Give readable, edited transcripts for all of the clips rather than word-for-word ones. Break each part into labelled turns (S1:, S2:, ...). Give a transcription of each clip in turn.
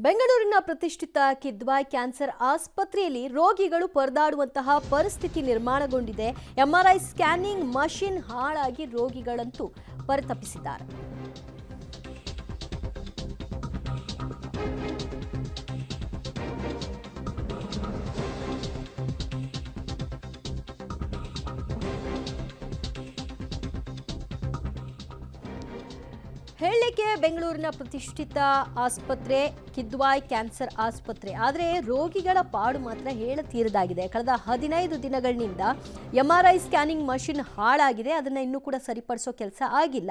S1: ಬೆಂಗಳೂರಿನ ಪ್ರತಿಷ್ಠಿತ ಕಿದ್ವಾಯ್ ಕ್ಯಾನ್ಸರ್ ಆಸ್ಪತ್ರೆಯಲ್ಲಿ ರೋಗಿಗಳು ಪರದಾಡುವಂತಹ ಪರಿಸ್ಥಿತಿ ನಿರ್ಮಾಣಗೊಂಡಿದೆ. ಎಂಆರ್ಐ ಸ್ಕ್ಯಾನಿಂಗ್ ಮಷಿನ್ ಹಾಳಾಗಿ ರೋಗಿಗಳಂತೂ ಪರಿತಪಿಸಿದ್ದಾರೆ. ಹೇಳಲಿಕ್ಕೆ ಬೆಂಗಳೂರಿನ ಪ್ರತಿಷ್ಠಿತ ಆಸ್ಪತ್ರೆ ಕಿದ್ವಾಯ್ ಕ್ಯಾನ್ಸರ್ ಆಸ್ಪತ್ರೆ, ಆದರೆ ರೋಗಿಗಳ ಪಾಡು ಮಾತ್ರ ಹೇಳತೀರದಾಗಿದೆ. ಕಳೆದ 15 ದಿನಗಳಿಂದ ಎಂಆರ್ಐ ಸ್ಕ್ಯಾನಿಂಗ್ ಮಷಿನ್ ಹಾಳಾಗಿದೆ. ಅದನ್ನು ಇನ್ನೂ ಕೂಡ ಸರಿಪಡಿಸೋ ಕೆಲಸ ಆಗಿಲ್ಲ.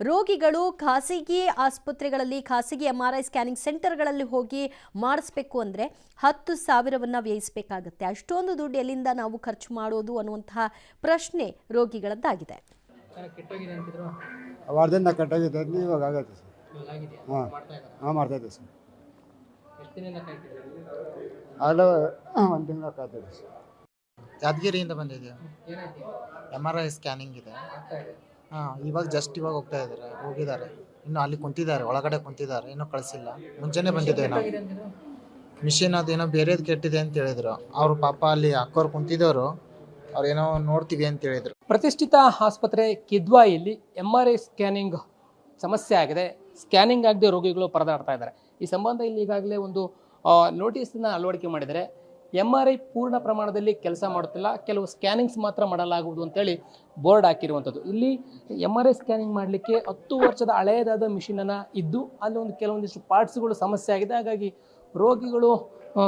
S1: ರೋಗಿಗಳು ಖಾಸಗಿ ಆಸ್ಪತ್ರೆಗಳಲ್ಲಿ, ಖಾಸಗಿ ಎಂಆರ್ಐ ಸ್ಕ್ಯಾನಿಂಗ್ ಸೆಂಟರ್ಗಳಲ್ಲಿ ಹೋಗಿ ಮಾಡಿಸ್ಬೇಕು ಅಂದರೆ 10,000 ವ್ಯಯಿಸಬೇಕಾಗುತ್ತೆ. ಅಷ್ಟೊಂದು ದುಡ್ಡು ಎಲ್ಲಿಂದ ನಾವು ಖರ್ಚು ಮಾಡೋದು ಅನ್ನುವಂತಹ ಪ್ರಶ್ನೆ ರೋಗಿಗಳದ್ದಾಗಿದೆ.
S2: ವಾರದಿಂದ ಕಟ್ಟಾಗಿದೆ, ಇವಾಗ ಆಗತ್ತೆ ಸರ್. ಹಾಂ ಮಾಡ್ತಾ ಇದ್ದೆ ಸರ್. ಅಲ್ಲ, ಒಂದು ತಿಂಗಳ ಕಾಯ್ತಿದ್ದೆ ಸರ್.
S3: ಯಾದಗಿರಿಯಿಂದ ಬಂದಿದ್ದೀವಿ. MRI ಸ್ಕ್ಯಾನಿಂಗ್ ಇದೆ. ಇವಾಗ ಇವಾಗ ಹೋಗಿದ್ದಾರೆ. ಇನ್ನು ಅಲ್ಲಿ ಕುಂತಿದ್ದಾರೆ, ಒಳಗಡೆ ಕುಂತಿದ್ದಾರೆ, ಇನ್ನೂ ಕಳಿಸಿಲ್ಲ. ಮುಂಚೆನೇ ಬಂದಿದ್ದೇವೆ ನಾವು. ಮಿಷಿನ್ ಅದೇನೋ ಬೇರೆದು ಕೆಟ್ಟಿದೆ ಅಂತ ಹೇಳಿದ್ರು. ಅವರು ಪಾಪ ಅಲ್ಲಿ ಅಕ್ಕೋರು ಕುಂತಿದ್ದವರು, ಅವ್ರೇನೋ ನೋಡ್ತೀವಿ ಅಂತ ಹೇಳಿದ್ರು.
S4: ಪ್ರತಿಷ್ಠಿತ ಆಸ್ಪತ್ರೆ ಕಿದ್ವಾಯಲ್ಲಿ MRI ಸ್ಕ್ಯಾನಿಂಗ್ ಸಮಸ್ಯೆ ಆಗಿದೆ. ಸ್ಕ್ಯಾನಿಂಗ್ ಆಗದೆ ರೋಗಿಗಳು ಪರದಾಡ್ತಾ ಇದ್ದಾರೆ. ಈ ಸಂಬಂಧ ಇಲ್ಲಿ ಈಗಾಗಲೇ ಒಂದು ನೋಟಿಸನ್ನು ಅಳವಡಿಕೆ ಮಾಡಿದರೆ MRI ಪೂರ್ಣ ಪ್ರಮಾಣದಲ್ಲಿ ಕೆಲಸ ಮಾಡುತ್ತಿಲ್ಲ, ಕೆಲವು ಸ್ಕ್ಯಾನಿಂಗ್ಸ್ ಮಾತ್ರ ಮಾಡಲಾಗುವುದು ಅಂತೇಳಿ ಬೋರ್ಡ್ ಹಾಕಿರುವಂಥದ್ದು. ಇಲ್ಲಿ MRI ಸ್ಕ್ಯಾನಿಂಗ್ ಮಾಡಲಿಕ್ಕೆ 10 ವರ್ಷದ ಹಳೆಯದಾದ ಮಿಷಿನನ್ನು ಇದ್ದು ಅಲ್ಲಿ ಕೆಲವೊಂದಿಷ್ಟು ಪಾರ್ಟ್ಸ್ಗಳು ಸಮಸ್ಯೆ ಆಗಿದೆ. ಹಾಗಾಗಿ ರೋಗಿಗಳು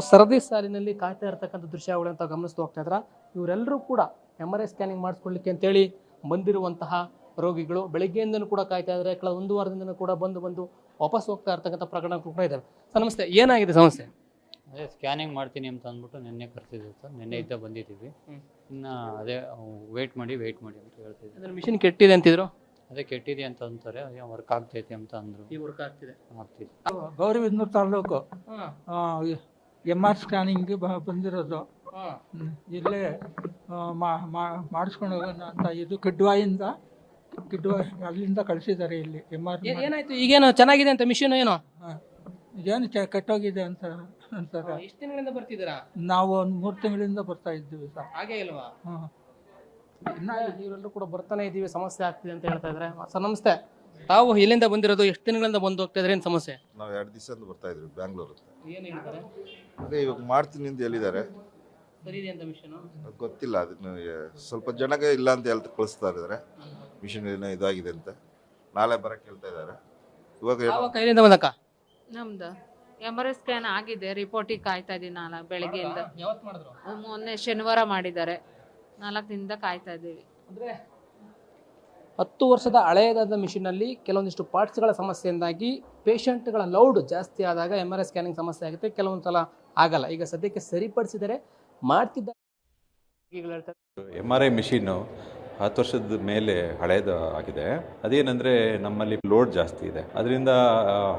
S4: ಸರದಿ ಸಾಲಿನಲ್ಲಿ ಕಾಯ್ತಾ ಇರತಕ್ಕಂಥ ದೃಶ್ಯಗಳಂತ ಗಮನಿಸ್ತಾ ಹೋಗ್ತಾ ಇದ್ದಾರೆ. ಇವರೆಲ್ಲರೂ ಕೂಡ MRI ಸ್ಕ್ಯಾನಿಂಗ್ ಮಾಡಿಸ್ಕೊಳ್ಳಿಕ್ಕೆ ಅಂತೇಳಿ ಬಂದಿರುವಂತಹ ರೋಗಿಗಳು ಬೆಳಗ್ಗೆಯಿಂದನೂ ಕೂಡ ಕಾಯ್ತಾ ಇದ್ದಾರೆ. ಕಳೆದ 1 ವಾರದಿಂದ ಕೂಡ ಬಂದು ವಾಪಸ್ ಹೋಗ್ತಾ ಇರ್ತಕ್ಕಂಥ ಪ್ರಕರಣ ಕೂಡ ಇದ್ದಾವೆ. ಸರ್ ನಮಸ್ತೆ, ಏನಾಗಿದೆ ಸಮಸ್ಯೆ?
S5: ಅದೇ ಸ್ಕ್ಯಾನಿಂಗ್ ಮಾಡ್ತೀನಿ ಅಂತ ಅಂದ್ಬಿಟ್ಟು ನಿನ್ನೆ ಕರ್ತಿದ್ದೀವಿ ಸರ್. ನಿನ್ನೆ ಇದ್ದ ಬಂದಿದ್ದೀವಿ. ಇನ್ನು ಅದೇ ವೆಯ್ಟ್ ಮಾಡಿ ಅಂತ ಹೇಳ್ತಿದ್ವಿ.
S4: ಅದ್ರ ಮಿಷಿನ್ ಕೆಟ್ಟಿದೆ ಅಂತಿದ್ರು.
S5: ಅದೇ ಕೆಟ್ಟಿದೆ ಅಂತ ಅಂತಾರೆ, ವರ್ಕ್ ಆಗ್ತೈತೆ ಅಂತ ಅಂದರು.
S4: ಈ ವರ್ಕ್ ಆಗ್ತಿದೆ.
S6: ಗೌರಿಬಿದನೂರು ತಾಲೂಕು MR ಸ್ಕ್ಯಾನಿಂಗ್ ಬಂದಿರೋದು. ಇಲ್ಲೇ ಮಾಡಿಸ್ಕೊಂಡು ಹೋಗೋಣ ಅಂತ ಇದು ಕಿದ್ವಾಯ್ ಅಲ್ಲಿಂದ ಕಳಿಸಿದ್ದಾರೆ. ಇಲ್ಲಿ MR
S4: ಏನಾಯ್ತು? ಈಗೇನು ಚೆನ್ನಾಗಿದೆ ಅಂತ ಮಿಷಿನ್ ಏನು
S6: ಏನು ಕೆಟ್ಟೋಗಿದೆ ಅಂತ ಅಂತಾರೆ.
S4: ಎಷ್ಟು ದಿನಗಳಿಂದ ಬರ್ತಿದ್ದೀರಾ?
S6: ನಾವು ಒಂದು 3 ತಿಂಗಳಿಂದ ಬರ್ತಾ ಇದ್ದೀವಿ ಸರ್.
S4: ಹಾಗೆ ಇಲ್ವಾ?
S6: ಇನ್ನ
S4: ಇವರೆಲ್ಲರೂ ಕೂಡ ಬರ್ತಾನೆ ಇದ್ದೀವಿ, ಸಮಸ್ಯೆ ಆಗ್ತಿದೆ ಅಂತ ಹೇಳ್ತಾ ಇದ್ದಾರೆ. ಸರ್ ನಮಸ್ತೆ, ತಾವು ಇಲ್ಲಿಂದ ಬಂದಿರೋದು, ಎಷ್ಟು ದಿನಗಳಿಂದ ಬಂದು ಹೋಗ್ತಾ ಇದ್ರೆ ಏನು ಸಮಸ್ಯೆ?
S7: ನಾವು 2 ದಿವಸದಿಂದ ಬರ್ತಾ ಇದ್ವಿ ಬ್ಯಾಂಗ್ಳೂರು.
S4: ಏನು ಹೇಳ್ತಾರೆ?
S7: ಅದೇ ಇವಾಗ ಮಾಡ್ತೀನಿ ಅಂತ ಹೇಳಿದ್ದಾರೆ.
S4: ಸರಿ ಇದೆ ಅಂತ ಮಿಷನ್
S7: ಗೊತ್ತಿಲ್ಲ, ಅದನ್ನು ಸ್ವಲ್ಪ ಜನಗೆ ಇಲ್ಲ ಅಂತ ಕಳಿಸ್ತಾ ಇದ್ದಾರೆ. ಮಿಷನ್ ಏನೋ ಇದಾಗಿದೆ ಅಂತ ನಾಳೆ ಬರಕ್ಕೆ ಹೇಳ್ತಾ ಇದ್ದಾರೆ. ಇವಾಗ
S4: ಕೈಲಿಂದ ಬಂದಕ್ಕ
S8: ನಮ್ದು MRI ಸ್ಕ್ಯಾನ್ ಆಗಿದೆ, ರಿಪೋರ್ಟಿಗೆ ಕಾಯ್ತಾ ಇದ್ದೀವಿ. ಬೆಳಗ್ಗೆಯಿಂದ
S4: ಯಾವತ್ತು ಮಾಡಿದ್ರು?
S8: ಮೊನ್ನೆ ಶನಿವಾರ ಮಾಡಿದ್ದಾರೆ. 4 ದಿನದಿಂದ ಕಾಯ್ತಾ ಇದ್ದೀವಿ.
S4: ಅಂದರೆ 10 ವರ್ಷದ ಹಳೆಯದಾದ ಮಿಷಿನಲ್ಲಿ ಕೆಲವೊಂದಿಷ್ಟು ಪಾರ್ಟ್ಸ್ಗಳ ಸಮಸ್ಯೆಯಿಂದಾಗಿ ಪೇಷಂಟ್ಗಳ ಲೌಡ್ ಜಾಸ್ತಿ ಆದಾಗ MRI ಸ್ಕ್ಯಾನಿಂಗ್ ಸಮಸ್ಯೆ ಆಗುತ್ತೆ, ಕೆಲವೊಂದು ಸಲ ಆಗಲ್ಲ. ಈಗ ಸದ್ಯಕ್ಕೆ ಸರಿಪಡಿಸಿದರೆ ಮಾಡ್ತಿದ್ದಾರೆ.
S9: MRI ಮಿಷಿನ್ನು 10 ವರ್ಷದ ಮೇಲೆ ಹಳೇದು ಆಗಿದೆ. ಅದೇನೆಂದರೆ ನಮ್ಮಲ್ಲಿ ಲೋಡ್ ಜಾಸ್ತಿ ಇದೆ, ಅದರಿಂದ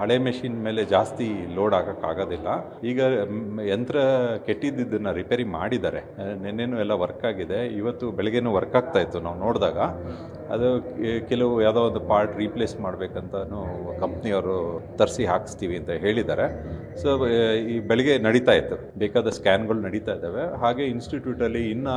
S9: ಹಳೆ ಮೆಷಿನ್ ಮೇಲೆ ಜಾಸ್ತಿ ಲೋಡ್ ಆಗೋಕ್ಕಾಗೋದಿಲ್ಲ. ಈಗ ಯಂತ್ರ ಕೆಟ್ಟಿದ್ದನ್ನು ರಿಪೇರಿ ಮಾಡಿದ್ದಾರೆ. ನಿನ್ನೆನೂ ಎಲ್ಲ ವರ್ಕ್ ಆಗಿದೆ, ಇವತ್ತು ಬೆಳಗ್ಗೆನೂ ವರ್ಕ್ ಆಗ್ತಾ ಇತ್ತು. ನಾವು ನೋಡಿದಾಗ ಅದು ಕೆಲವು ಯಾವುದೋ ಒಂದು ಪಾರ್ಟ್ ರೀಪ್ಲೇಸ್ ಮಾಡಬೇಕಂತನೂ ಕಂಪ್ನಿಯವರು ತರಿಸಿ ಹಾಕಿಸ್ತೀವಿ ಅಂತ ಹೇಳಿದ್ದಾರೆ. ಸೊ ಈ ಬೆಳಗ್ಗೆ ನಡೀತಾ ಇತ್ತು, ಬೇಕಾದ ಸ್ಕ್ಯಾನ್ಗಳು ನಡೀತಾ ಇದ್ದಾವೆ. ಹಾಗೆ ಇನ್ಸ್ಟಿಟ್ಯೂಟಲ್ಲಿ ಇನ್ನೂ